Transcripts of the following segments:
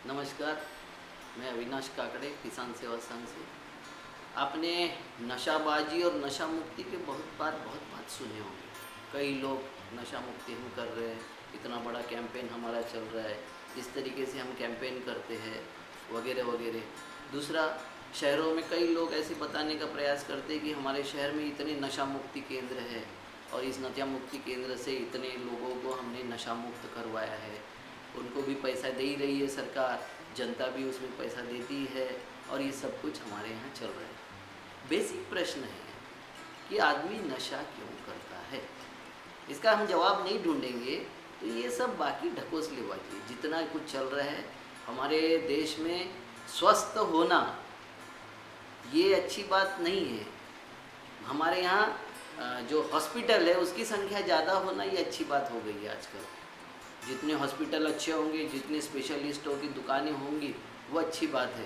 नमस्कार, मैं अविनाश काकड़े किसान सेवा संघ से। आपने नशाबाजी और नशा मुक्ति के बहुत बात सुने होंगे। कई लोग नशा मुक्ति हम कर रहे हैं, इतना बड़ा कैंपेन हमारा चल रहा है, इस तरीके से हम कैंपेन करते हैं वगैरह वगैरह। दूसरा, शहरों में कई लोग ऐसे बताने का प्रयास करते हैं कि हमारे शहर में इतने नशा मुक्ति केंद्र है और इस नशा मुक्ति केंद्र से इतने लोगों को हमने नशा मुक्त करवाया है। उनको भी पैसा दे ही रही है सरकार, जनता भी उसमें पैसा देती है और ये सब कुछ हमारे यहाँ चल रहा है। बेसिक प्रश्न है कि आदमी नशा क्यों करता है। इसका हम जवाब नहीं ढूंढेंगे तो ये सब बाकी ढकोसलेबाजी जितना कुछ चल रहा है हमारे देश में। स्वस्थ होना ये अच्छी बात नहीं है। हमारे यहाँ जो हॉस्पिटल है उसकी संख्या ज़्यादा होना ये अच्छी बात हो गई है आजकल। जितने हॉस्पिटल अच्छे होंगे, जितने स्पेशलिस्टों की दुकानें होंगी, वो अच्छी बात है।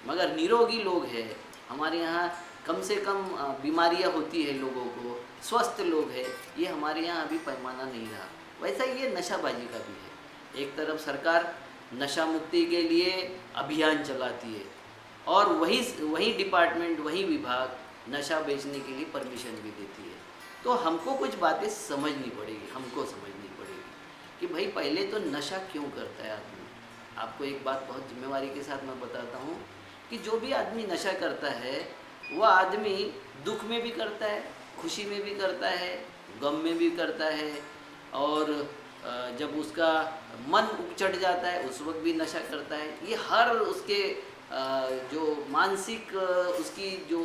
मगर निरोगी लोग हैं हमारे यहाँ, कम से कम बीमारियाँ होती है लोगों को, स्वस्थ लोग हैं, ये हमारे यहाँ अभी पैमाना नहीं रहा। वैसा ये नशाबाजी का भी है। एक तरफ सरकार नशा मुक्ति के लिए अभियान चलाती है और वही डिपार्टमेंट, वही विभाग नशा बेचने के लिए परमिशन भी देती है। तो हमको कुछ बातें समझनी पड़ेगी, हमको समझनी पड़ेगी कि भाई पहले तो नशा क्यों करता है आदमी। आपको एक बात बहुत जिम्मेवारी के साथ मैं बताता हूँ कि जो भी आदमी नशा करता है वह आदमी दुख में भी करता है, खुशी में भी करता है, गम में भी करता है और जब उसका मन उचट जाता है उस वक्त भी नशा करता है। ये हर उसके जो मानसिक उसकी जो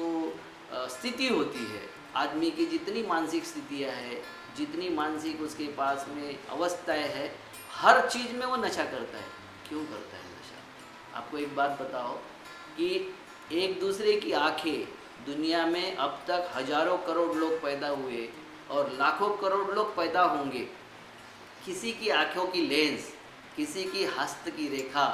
स्थिति होती है, आदमी की जितनी मानसिक स्थितियाँ हैं, जितनी मानसिक उसके पास में अवस्थाएं है, हर चीज़ में वो नशा करता है। क्यों करता है नशा? आपको एक बात बताओ कि एक दूसरे की आंखें, दुनिया में अब तक हजारों करोड़ लोग पैदा हुए और लाखों करोड़ लोग पैदा होंगे। किसी की आँखों की लेंस, किसी की हस्त की रेखा,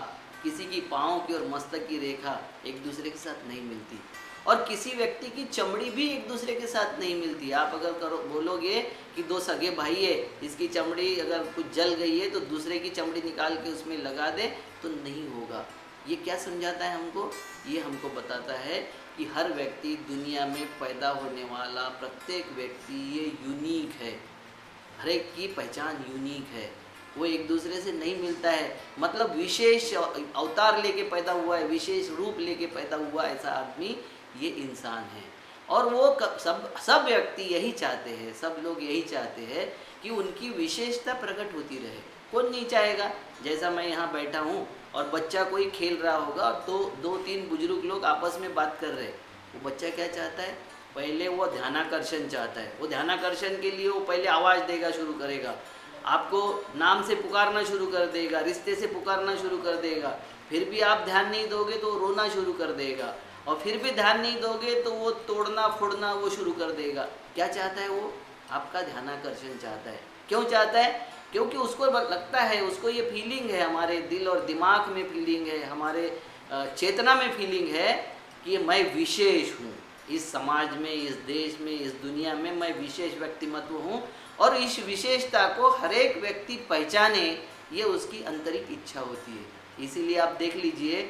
किसी की पाँव की और मस्तक की रेखा एक दूसरे के साथ नहीं मिलती और किसी व्यक्ति की चमड़ी भी एक दूसरे के साथ नहीं मिलती। आप अगर बोलोगे कि दो सगे भाई है, इसकी चमड़ी अगर कुछ जल गई है तो दूसरे की चमड़ी निकाल के उसमें लगा दे तो नहीं होगा। ये क्या समझाता है हमको? ये हमको बताता है कि हर व्यक्ति, दुनिया में पैदा होने वाला प्रत्येक व्यक्ति ये यूनिक है। हर एक की पहचान यूनिक है, वो एक दूसरे से नहीं मिलता है। मतलब विशेष अवतार लेके पैदा हुआ है, विशेष रूप लेके पैदा हुआ ऐसा आदमी ये इंसान है। और वो सब व्यक्ति यही चाहते हैं, सब लोग यही चाहते हैं कि उनकी विशेषता प्रकट होती रहे। कौन नहीं चाहेगा? जैसा मैं यहाँ बैठा हूँ और बच्चा कोई खेल रहा होगा तो दो तीन बुजुर्ग लोग आपस में बात कर रहे हैं, वो बच्चा क्या चाहता है? पहले वो ध्यानाकर्षण चाहता है। वो ध्यानाकर्षण के लिए वो पहले आवाज़ देगा, शुरू करेगा, आपको नाम से पुकारना शुरू कर देगा, रिश्ते से पुकारना शुरू कर देगा। फिर भी आप ध्यान नहीं दोगे तो रोना शुरू कर देगा और फिर भी ध्यान नहीं दोगे तो वो तोड़ना फोड़ना वो शुरू कर देगा। क्या चाहता है वो? आपका ध्यानाकर्षण चाहता है। क्यों चाहता है? क्योंकि उसको लगता है, उसको ये फीलिंग है, हमारे दिल और दिमाग में फीलिंग है, हमारे चेतना में फीलिंग है कि मैं विशेष हूँ, इस समाज में, इस देश में, इस दुनिया में मैं विशेष व्यक्तिमत्व हूँ और इस विशेषता को हर एक व्यक्ति पहचाने, ये उसकी आंतरिक इच्छा होती है। इसीलिए आप देख लीजिए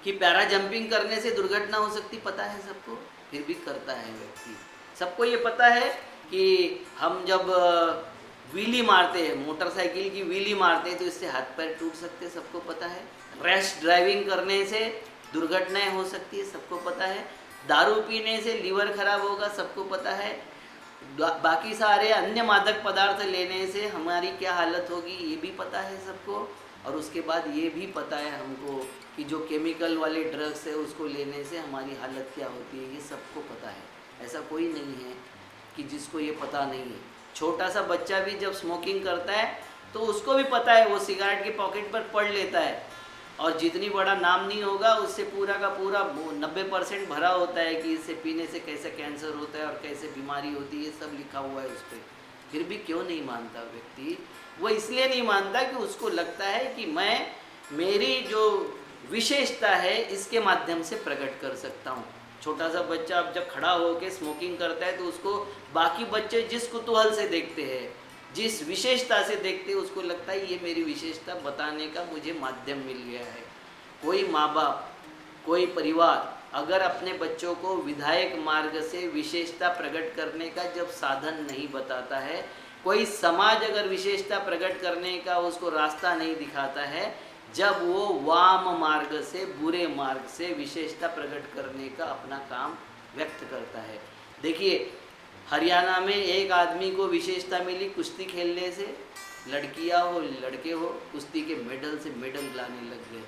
कि पैरा जंपिंग करने से दुर्घटना हो सकती, पता है सबको, फिर भी करता है व्यक्ति। सबको ये पता है कि हम जब व्हीली मारते हैं, मोटरसाइकिल की व्हीली मारते हैं तो इससे हाथ पैर टूट सकते हैं, सबको पता है। रैश ड्राइविंग करने से दुर्घटनाएं हो सकती है, सबको पता है। दारू पीने से लीवर खराब होगा, सबको पता है। बाकी सारे अन्य मादक पदार्थ लेने से हमारी क्या हालत होगी ये भी पता है सबको। और उसके बाद ये भी पता है हमको कि जो केमिकल वाले ड्रग्स है उसको लेने से हमारी हालत क्या होती है, ये सबको पता है। ऐसा कोई नहीं है कि जिसको ये पता नहीं है। छोटा सा बच्चा भी जब स्मोकिंग करता है तो उसको भी पता है, वो सिगरेट के पॉकेट पर पढ़ लेता है और जितनी बड़ा नाम नहीं होगा उससे पूरा का पूरा 90% भरा होता है कि इससे पीने से कैसे कैंसर होता है और कैसे बीमारी होती है, ये सब लिखा हुआ है उस पर। फिर भी क्यों नहीं मानता व्यक्ति? वो इसलिए नहीं मानता कि उसको लगता है कि मैं, मेरी जो विशेषता है इसके माध्यम से प्रकट कर सकता हूँ। छोटा सा बच्चा अब जब खड़ा होकर स्मोकिंग करता है तो उसको बाकी बच्चे जिस कुतूहल से देखते हैं, जिस विशेषता से देखते हैं उसको लगता है ये मेरी विशेषता बताने का मुझे माध्यम मिल गया है। कोई माँ बाप, कोई परिवार अगर अपने बच्चों को विधायक मार्ग से विशेषता प्रकट करने का जब साधन नहीं बताता है, कोई समाज अगर विशेषता प्रकट करने का उसको रास्ता नहीं दिखाता है, जब वो वाम मार्ग से, बुरे मार्ग से विशेषता प्रकट करने का अपना काम व्यक्त करता है। देखिए हरियाणा में एक आदमी को विशेषता मिली कुश्ती खेलने से, लड़कियां हो लड़के हो कुश्ती के मेडल से मेडल लाने लग गए।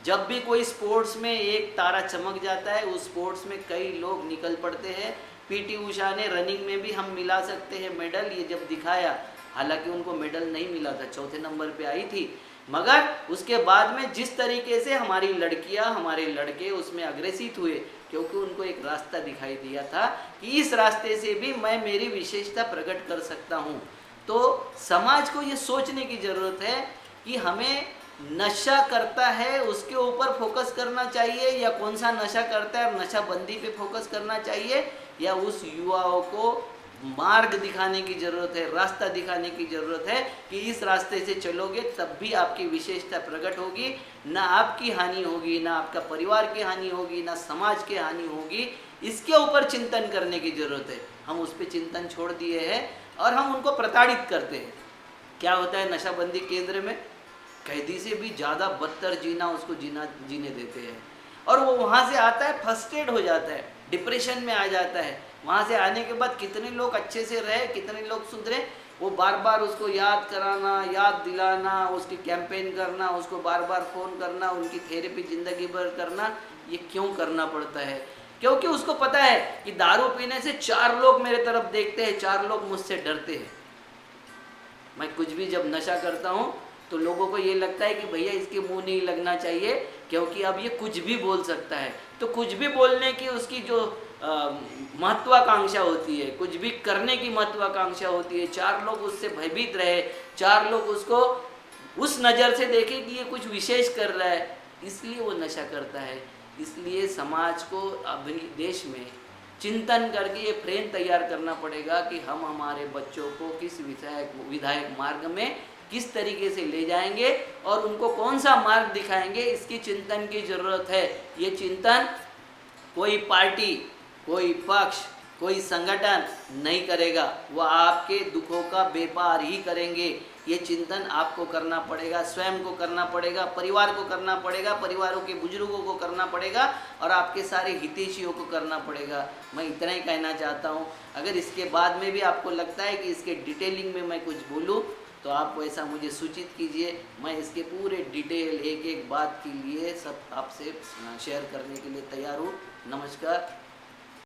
जब भी कोई स्पोर्ट्स में एक तारा चमक जाता है, उस स्पोर्ट्स में कई लोग निकल पड़ते हैं। पीटी उषा ने रनिंग में भी हम मिला सकते हैं मेडल, ये जब दिखाया, हालांकि उनको मेडल नहीं मिला था, चौथे नंबर पे आई थी, मगर उसके बाद में जिस तरीके से हमारी लड़कियां, हमारे लड़के उसमें अग्रेसित हुए, क्योंकि उनको एक रास्ता दिखाई दिया था कि इस रास्ते से भी मैं मेरी विशेषता प्रकट कर सकता हूँ। तो समाज को ये सोचने की ज़रूरत है कि हमें नशा करता है उसके ऊपर फोकस करना चाहिए, या कौन सा नशा करता है और नशाबंदी पे फोकस करना चाहिए, या उस युवाओं को मार्ग दिखाने की ज़रूरत है, रास्ता दिखाने की ज़रूरत है कि इस रास्ते से चलोगे तब भी आपकी विशेषता प्रकट होगी, ना आपकी हानि होगी, ना आपका परिवार की हानि होगी, ना समाज की हानि होगी। इसके ऊपर चिंतन करने की ज़रूरत है। हम उस पर चिंतन छोड़ दिए हैं और हम उनको प्रताड़ित करते हैं। क्या होता है नशाबंदी केंद्र में, कैदी से भी ज़्यादा बदतर जीना उसको जीने देते हैं, और वो वहाँ से आता है फ्रस्ट्रेट हो जाता है, डिप्रेशन में आ जाता है। वहाँ से आने के बाद कितने लोग अच्छे से रहे, कितने लोग सुधरे, वो बार बार उसको याद कराना, याद दिलाना, उसकी कैंपेन करना, उसको बार बार फ़ोन करना, उनकी थेरेपी ज़िंदगी भर करना, ये क्यों करना पड़ता है? क्योंकि उसको पता है कि दारू पीने से 4 लोग मेरे तरफ देखते हैं, 4 लोग मुझसे डरते हैं। मैं कुछ भी जब नशा करता हूँ तो लोगों को ये लगता है कि भैया इसके मुंह नहीं लगना चाहिए, क्योंकि अब ये कुछ भी बोल सकता है। तो कुछ भी बोलने की उसकी जो महत्वाकांक्षा होती है, कुछ भी करने की महत्वाकांक्षा होती है, 4 लोग उससे भयभीत रहे, 4 लोग उसको उस नज़र से देखे कि ये कुछ विशेष कर रहा है, इसलिए वो नशा करता है। इसलिए समाज को अभी देश में चिंतन करके ये फ्रेम तैयार करना पड़ेगा कि हम हमारे बच्चों को किस विधायक मार्ग में किस तरीके से ले जाएंगे और उनको कौन सा मार्ग दिखाएंगे, इसकी चिंतन की ज़रूरत है। ये चिंतन कोई पार्टी, कोई पक्ष, कोई संगठन नहीं करेगा, वो आपके दुखों का व्यापार ही करेंगे। ये चिंतन आपको करना पड़ेगा, स्वयं को करना पड़ेगा, परिवार को करना पड़ेगा, परिवारों के बुजुर्गों को करना पड़ेगा और आपके सारे हितैषियों को करना पड़ेगा। मैं इतना ही कहना चाहता हूँ। अगर इसके बाद में भी आपको लगता है कि इसके डिटेलिंग में मैं कुछ बोलूँ तो आप वैसा मुझे सूचित कीजिए। मैं इसके पूरे डिटेल एक एक बात के लिए सब आपसे शेयर करने के लिए तैयार हूँ। नमस्कार।